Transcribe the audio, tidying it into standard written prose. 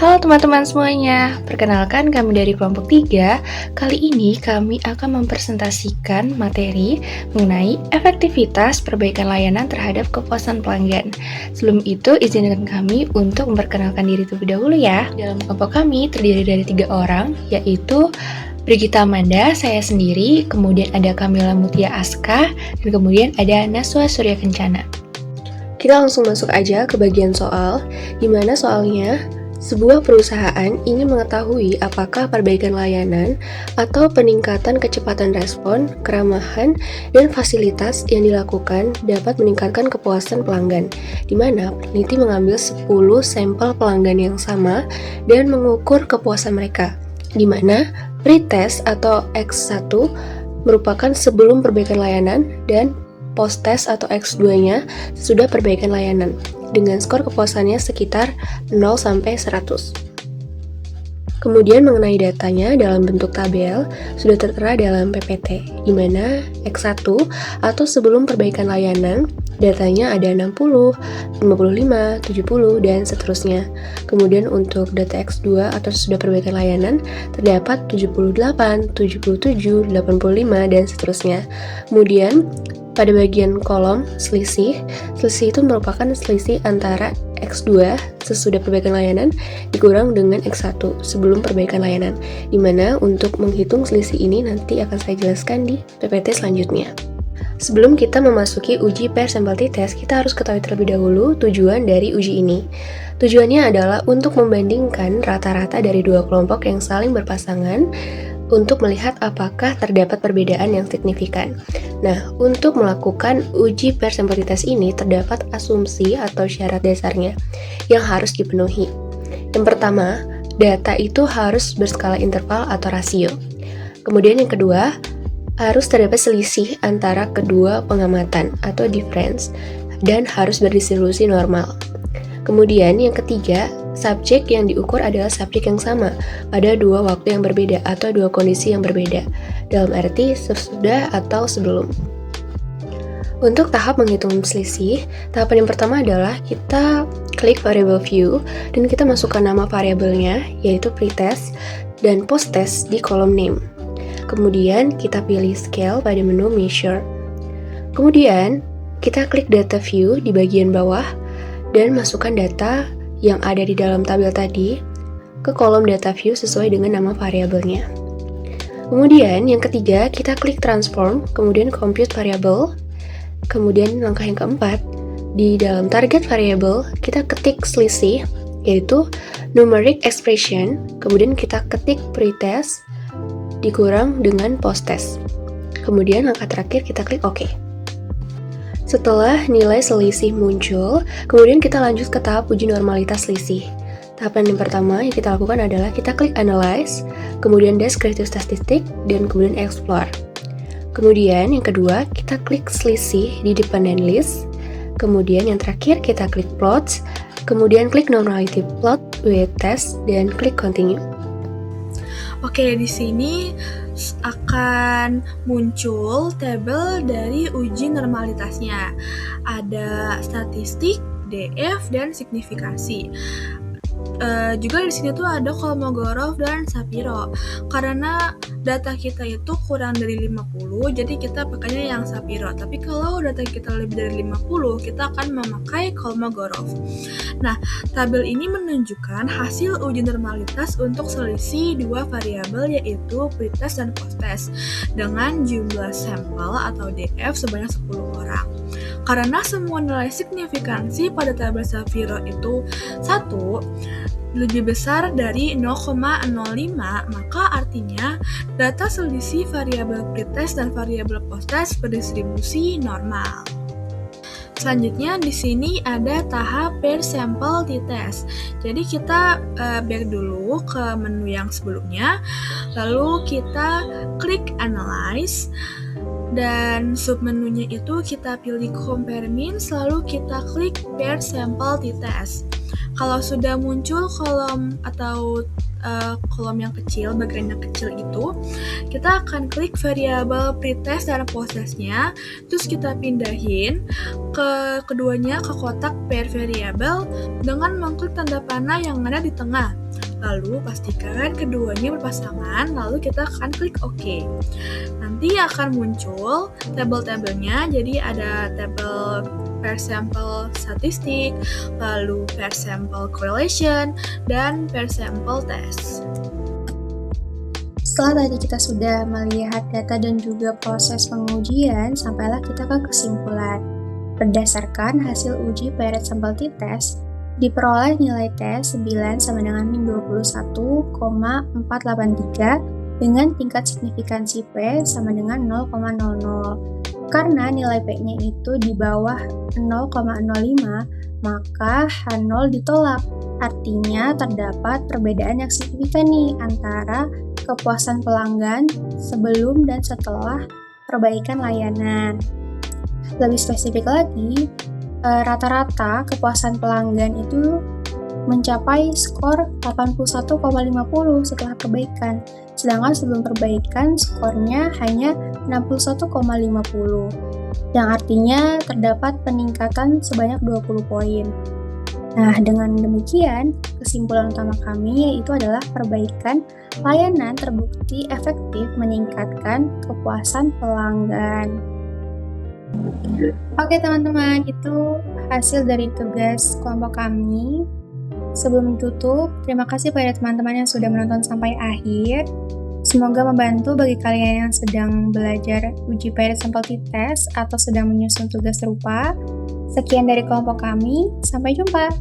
Halo teman-teman semuanya, perkenalkan kami dari kelompok 3. Kali ini kami akan mempresentasikan materi mengenai efektivitas perbaikan layanan terhadap kepuasan pelanggan. Sebelum itu, izinkan kami untuk memperkenalkan diri terlebih dahulu ya. Dalam kelompok kami terdiri dari 3 orang, yaitu Brigita Amanda, saya sendiri, kemudian ada Kamila Mutia Aska, dan kemudian ada Naswa Surya Kencana. Kita langsung masuk aja ke bagian soal, di mana soalnya sebuah perusahaan ingin mengetahui apakah perbaikan layanan atau peningkatan kecepatan respon, keramahan, dan fasilitas yang dilakukan dapat meningkatkan kepuasan pelanggan, di mana peneliti mengambil 10 sampel pelanggan yang sama dan mengukur kepuasan mereka, di mana pretest atau X1 merupakan sebelum perbaikan layanan dan post-test atau X2-nya sesudah perbaikan layanan, dengan skor kepuasannya sekitar 0-100. Kemudian mengenai datanya dalam bentuk tabel sudah tertera dalam PPT, di mana X1 atau sebelum perbaikan layanan datanya ada 60, 55, 70, dan seterusnya. Kemudian untuk data X2 atau sudah perbaikan layanan terdapat 78, 77, 85, dan seterusnya. Kemudian pada bagian kolom selisih itu merupakan selisih antara X2 sesudah perbaikan layanan dikurang dengan X1 sebelum perbaikan layanan, di mana untuk menghitung selisih ini nanti akan saya jelaskan di PPT selanjutnya. Sebelum kita memasuki uji per sampel t-test, kita harus ketahui terlebih dahulu tujuan dari uji ini. Tujuannya adalah untuk membandingkan rata-rata dari dua kelompok yang saling berpasangan untuk melihat apakah terdapat perbedaan yang signifikan. Nah, untuk melakukan uji per sampel t-test ini terdapat asumsi atau syarat dasarnya yang harus dipenuhi. Yang pertama, data itu harus berskala interval atau rasio. Kemudian yang kedua, harus terdapat selisih antara kedua pengamatan atau difference dan harus berdistribusi normal. Kemudian yang ketiga, subjek yang diukur adalah subjek yang sama pada dua waktu yang berbeda atau dua kondisi yang berbeda, dalam arti sesudah atau sebelum. Untuk tahap menghitung selisih, tahapan yang pertama adalah kita klik variable view dan kita masukkan nama variabelnya, yaitu pretest dan posttest di kolom name. Kemudian kita pilih scale pada menu measure. Kemudian kita klik data view di bagian bawah dan masukkan data yang ada di dalam tabel tadi ke kolom data view sesuai dengan nama variabelnya. Kemudian yang ketiga, kita klik transform, kemudian compute variable. Kemudian langkah yang keempat, di dalam target variable kita ketik selisih, yaitu numeric expression, kemudian kita ketik pretest dikurang dengan posttest. Kemudian langkah terakhir kita klik OK. Setelah nilai selisih muncul, kemudian kita lanjut ke tahap uji normalitas selisih. Tahapan yang pertama yang kita lakukan adalah kita klik Analyze, kemudian Descriptive Statistic, dan kemudian Explore. Kemudian yang kedua, kita klik selisih di Dependent List. Kemudian yang terakhir, kita klik Plots, kemudian klik Normality Plot with Test, dan klik Continue. Oke, di sini akan muncul tabel dari uji normalitasnya. Ada statistik, DF, dan signifikansi. Juga di sini tuh ada Kolmogorov dan Shapiro. Karena data kita itu kurang dari 50, jadi kita pakainya yang Shapiro. Tapi kalau data kita lebih dari 50, kita akan memakai Kolmogorov. Nah, tabel ini menunjukkan hasil uji normalitas untuk selisih dua variabel, yaitu pretest dan posttest, dengan jumlah sampel atau DF sebanyak 10 orang. Karena semua nilai signifikansi pada tabel Shapiro itu 1 lebih besar dari 0,05, maka artinya data selisih variabel pretest dan variabel posttest berdistribusi normal. Selanjutnya di sini ada tahap per sampel t-test. Jadi kita back dulu ke menu yang sebelumnya, lalu kita klik Analyze. Dan submenunya itu kita pilih Compare Means, lalu kita klik Per Sampel t-test. Kalau sudah muncul kolom atau kolom yang kecil, bagian yang kecil itu, kita akan klik variabel pretest dan posttestnya, terus kita pindahin ke keduanya ke kotak per variabel dengan mengklik tanda panah yang ada di tengah. Lalu pastikan keduanya berpasangan, lalu kita akan klik OK. Nanti akan muncul tabel-tabelnya, jadi ada tabel per sampel statistik, lalu per sampel correlation, dan per sampel test. Setelah tadi kita sudah melihat data dan juga proses pengujian, sampailah kita ke kesimpulan. Berdasarkan hasil uji Paired Sampel t-test, diperoleh nilai tes 9 sama dengan min 21,483 dengan tingkat signifikansi P sama dengan 0,00. Karena nilai P-nya itu di bawah 0,05, maka H0 ditolak. Artinya terdapat perbedaan yang signifikan nih antara kepuasan pelanggan sebelum dan setelah perbaikan layanan. Lebih spesifik lagi, rata-rata kepuasan pelanggan itu mencapai skor 81,50 setelah perbaikan, sedangkan sebelum perbaikan skornya hanya 61,50, yang artinya terdapat peningkatan sebanyak 20 poin. Nah, dengan demikian, kesimpulan utama kami yaitu adalah perbaikan layanan terbukti efektif meningkatkan kepuasan pelanggan. Oke teman-teman, itu hasil dari tugas kelompok kami. Sebelum tutup, terima kasih pada teman-teman yang sudah menonton sampai akhir. Semoga membantu bagi kalian yang sedang belajar uji Paired Sampel t-test atau sedang menyusun tugas serupa. Sekian dari kelompok kami, sampai jumpa!